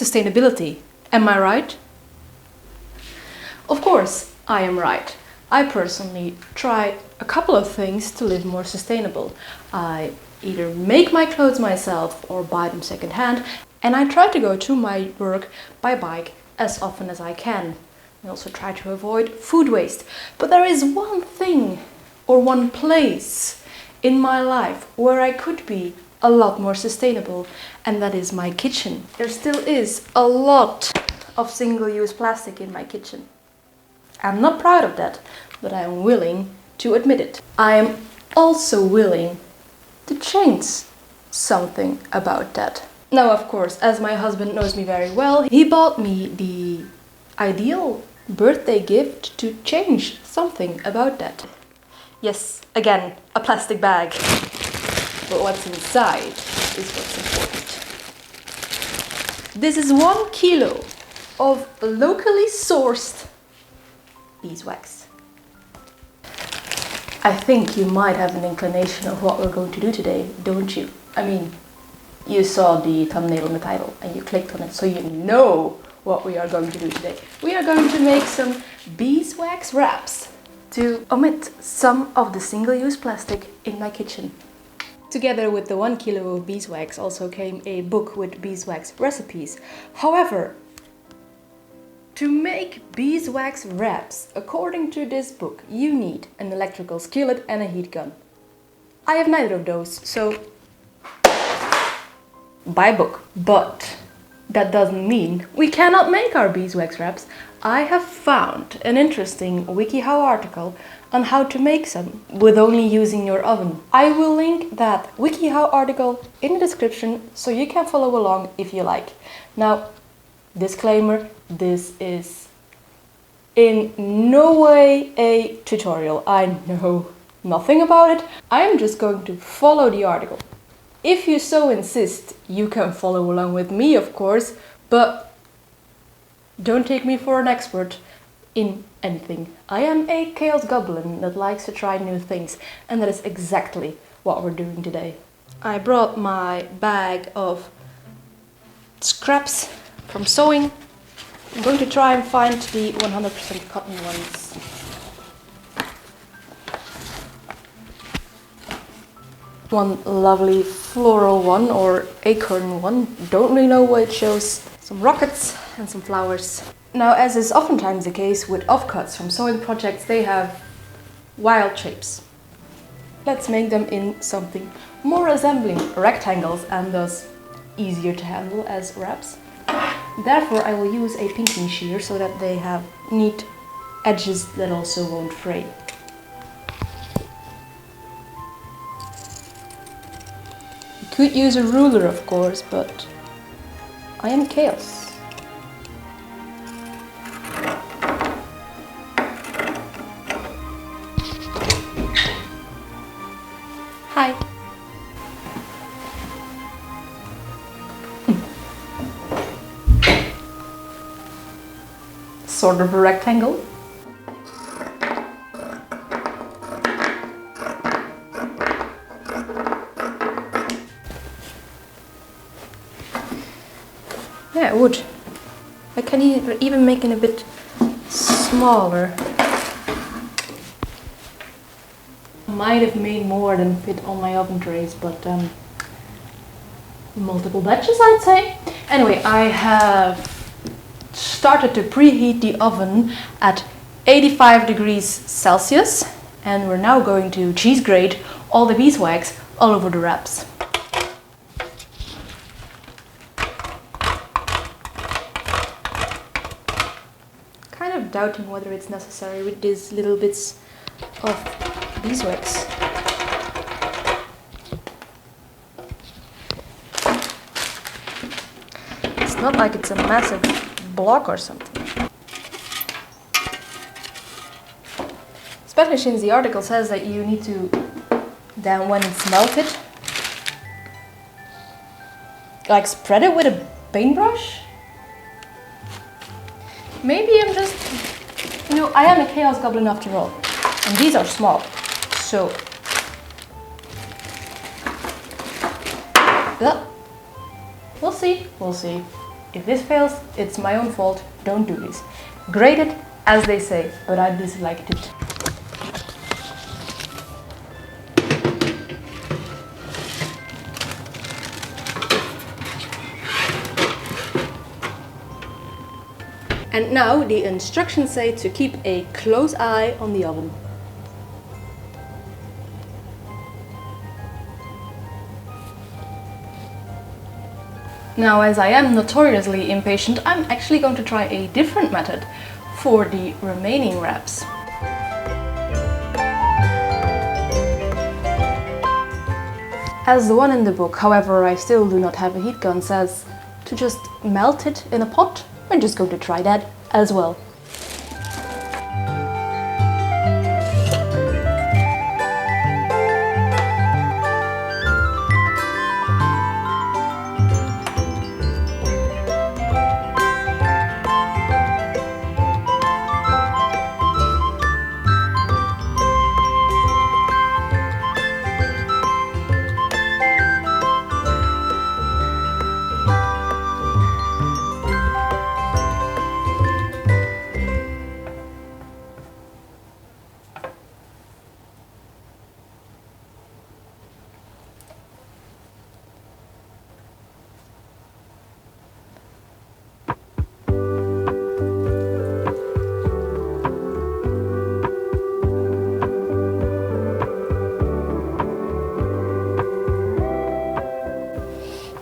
sustainability. Am I right? Of course, I am right. I personally try a couple of things to live more sustainable. I either make my clothes myself or buy them secondhand, and I try to go to my work by bike as often as I can. I also try to avoid food waste. But there is one thing or one place in my life where I could be a lot more sustainable, and that is my kitchen. There still is a lot of single-use plastic in my kitchen. I'm not proud of that, but I am willing to admit it. I am also willing to change something about that. Now, of course, as my husband knows me very well, he bought me the ideal birthday gift to change something about that. Yes, again, a plastic bag. But what's inside is what's important. This is 1 kilo of locally sourced beeswax. I think you might have an inclination of what we're going to do today, don't you? I mean, you saw the thumbnail and the title and you clicked on it, so you know what we are going to do today. We are going to make some beeswax wraps to omit some of the single-use plastic in my kitchen. Together with the 1 kilo of beeswax also came a book with beeswax recipes. However, to make beeswax wraps, according to this book, you need an electrical skillet and a heat gun. I have neither of those, so buy book. But that doesn't mean we cannot make our beeswax wraps. I have found an interesting WikiHow article on how to make some with only using your oven. I will link that WikiHow article in the description so you can follow along if you like. Now, disclaimer, this is in no way a tutorial. I know nothing about it. I am just going to follow the article. If you so insist, you can follow along with me, of course, but don't take me for an expert in anything. I am a chaos goblin that likes to try new things, and that is exactly what we're doing today. I brought my bag of scraps from sewing. I'm going to try and find the 100% cotton ones. One lovely floral one or acorn one. Don't really know what it shows. Some rockets and some flowers. Now, as is oftentimes the case with offcuts from sewing projects, they have wild shapes. Let's make them in something more resembling rectangles and thus easier to handle as wraps. Therefore, I will use a pinking shear so that they have neat edges that also won't fray. You could use a ruler, of course, but I am chaos. Hi. Sort of a rectangle. Yeah, it would. I can even make it a bit smaller. Might have made more than fit on my oven trays, but multiple batches, I'd say. Anyway, I have started to preheat the oven at 85 degrees Celsius, and we're now going to cheese grate all the beeswax all over the wraps. Kind of doubting whether it's necessary with these little bits of beeswax. It's not like it's a massive block or something. Especially since the article says that you need to, then when it's melted, like spread it with a paintbrush? Maybe I'm just, I am a chaos goblin after all. And these are small, so we'll see. If this fails, it's my own fault, don't do this. Grate it, as they say, but I disliked it. And now the instructions say to keep a close eye on the oven. Now, as I am notoriously impatient, I'm actually going to try a different method for the remaining wraps. As the one in the book, however, I still do not have a heat gun, says to just melt it in a pot. I'm just going to try that as well.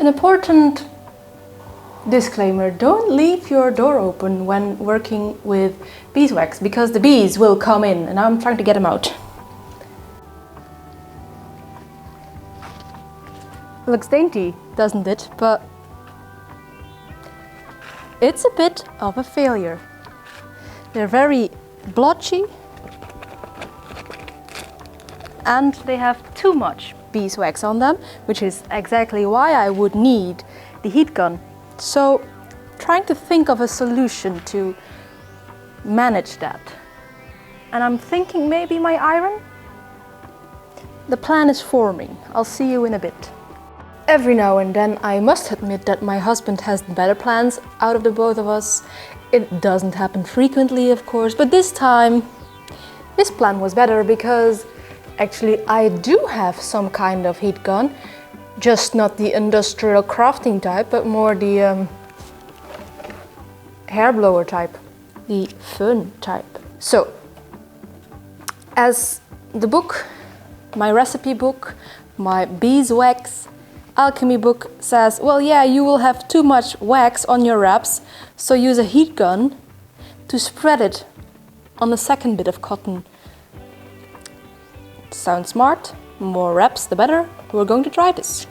An important disclaimer: don't leave your door open when working with beeswax, because the bees will come in, and I'm trying to get them out. Looks dainty, doesn't it? But it's a bit of a failure. They're very blotchy and they have too much beeswax on them, which is exactly why I would need the heat gun. So, trying to think of a solution to manage that. And I'm thinking maybe my iron? The plan is forming. I'll see you in a bit. Every now and then I must admit that my husband has better plans out of the both of us. It doesn't happen frequently, of course, but this time this plan was better because actually I do have some kind of heat gun, just not the industrial crafting type, but more the hair blower type, the fun type. So, as the book, my recipe book, my beeswax alchemy book says, well, yeah, you will have too much wax on your wraps, so use a heat gun to spread it on the second bit of cotton. Sounds smart. More wraps the better. We're going to try this.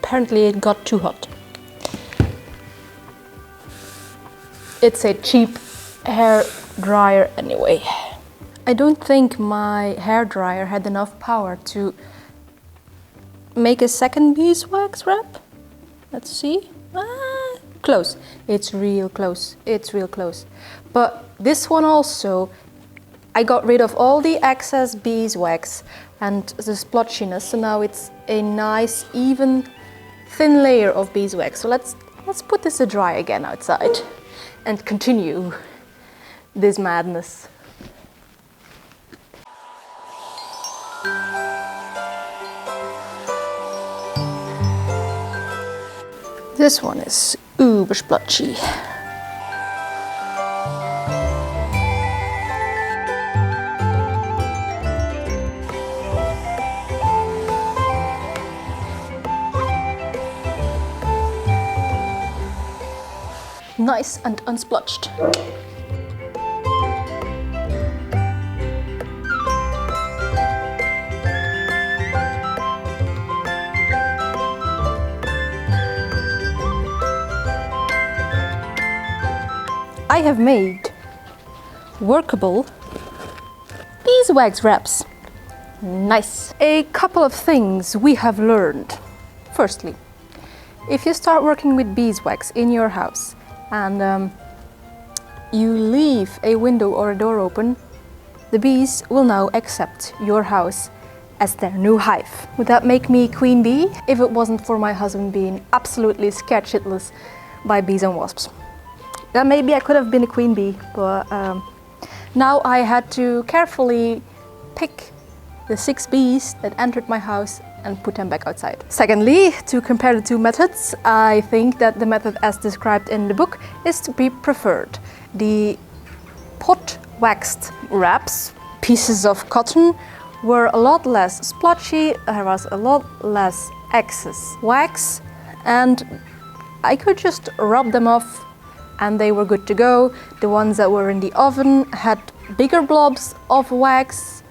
Apparently it got too hot. It's a cheap hair dryer anyway. I don't think my hair dryer had enough power to make a second beeswax wrap. Let's see. Close. It's real close. It's real close. But this one also, I got rid of all the excess beeswax and the splotchiness, so now it's a nice, even, thin layer of beeswax. So let's put this to dry again outside and continue this madness. This one is uber splotchy. Nice and unsplotched. I have made workable beeswax wraps. Nice. A couple of things we have learned. Firstly, if you start working with beeswax in your house and you leave a window or a door open, the bees will now accept your house as their new hive. Would that make me queen bee if it wasn't for my husband being absolutely scared shitless by bees and wasps? Then maybe I could have been a queen bee, but now I had to carefully pick the 6 bees that entered my house and put them back outside. Secondly, to compare the two methods, I think that the method as described in the book is to be preferred. The pot waxed wraps, pieces of cotton, were a lot less splotchy, there was a lot less excess wax, and I could just rub them off and they were good to go. The ones that were in the oven had bigger blobs of wax,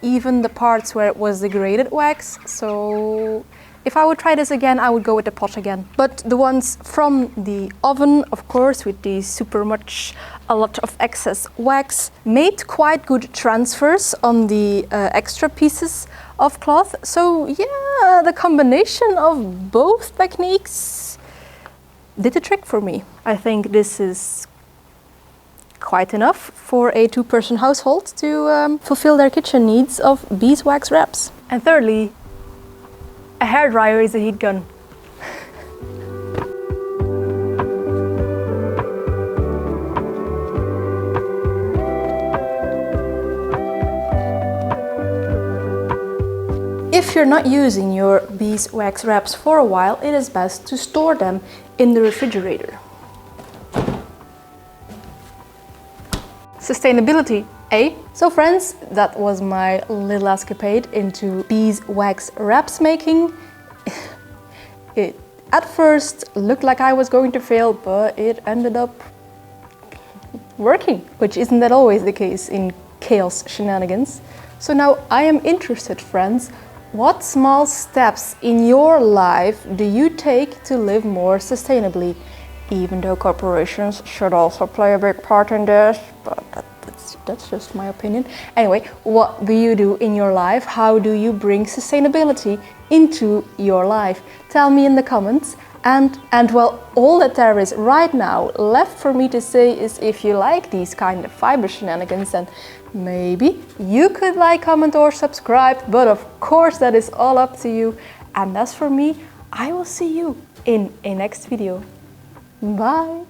even the parts where it was degraded wax. So if I would try this again, I would go with the pot again. But the ones from the oven, of course, with the a lot of excess wax, made quite good transfers on the extra pieces of cloth. So yeah, the combination of both techniques did the trick for me. I think this is quite enough for a 2-person household to fulfill their kitchen needs of beeswax wraps. And thirdly, a hairdryer is a heat gun. If you're not using your beeswax wraps for a while, it is best to store them in the refrigerator. Sustainability, eh? So friends, that was my little escapade into beeswax wraps making. It at first looked like I was going to fail, but it ended up working, which isn't that always the case in chaos shenanigans. So now I am interested, friends, what small steps in your life do you take to live more sustainably? Even though corporations should also play a big part in this, but that's just my opinion. Anyway, what do you do in your life? How do you bring sustainability into your life? Tell me in the comments. And well, all that there is right now left for me to say is, if you like these kind of fiber shenanigans, then maybe you could like, comment or subscribe, but of course that is all up to you. And as for me, I will see you in a next video. Bye!